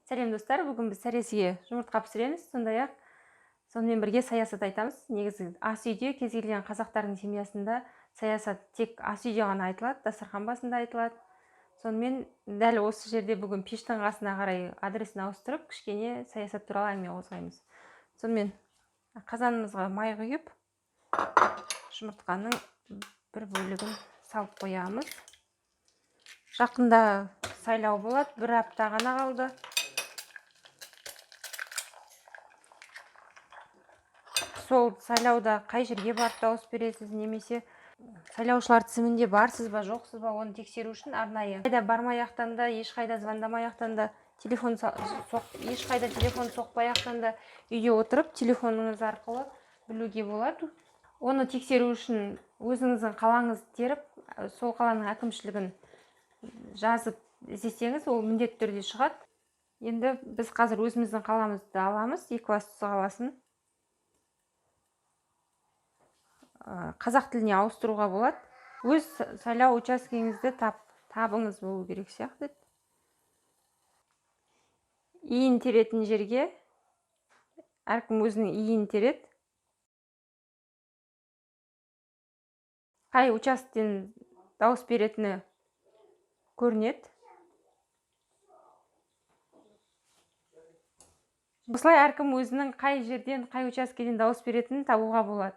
Сәлем достар, бүгін біз сәресіге жұмыртқа пісіреміз, сондай-ақ сонымен бірге саясат айтамыз. Негізі ас үйде кез келген қазақтардың семьясында саясат тек ас үйде ғана айтылады, дастархан басында айтылады. Сонымен дәл осы жерде бүгін пештің қасына қарай адресін ауыстырып, кішкене саясат туралы әңгіме қозғаймыз. Сонымен қазанымызға май құйып, жұмыртқаның бір бөлігін салып қоямыз. Жақында сайлау болады, бір апта ғана қалды. Сол сайлауда қай жерге барып дауыс бересіз, немесе сайлаушылар тізімінде барсыз ба, жоқсыз ба, оны тексеру үшін арнайы бармай-ақтан да, ешқайда звондамай-ақтан да, ешқайда телефон соқпай-ақтан да үйде отырып телефоныңыз арқылы білуге болады. Оны тексеру үшін өзіңіздің қалаңыз теріп, сол қаланың әкімшілігін жазып іздесеңіз, ол міндетті түрде шығады. Енді біз қазір өзіміздің қаламызды аламыз, Екібастұз қаласын. Қазақ тіліне ауыстыруға болады. Өз сайлау учаскеңізді табыңыз болу керек сияқты. Иін теретін жерге әркім өзінің иін терет. Қай учаскеден дауыс беретіні көрінеді. Осылай әркім өзінің қай жерден, қай учаскеден дауыс беретінін табуға болады.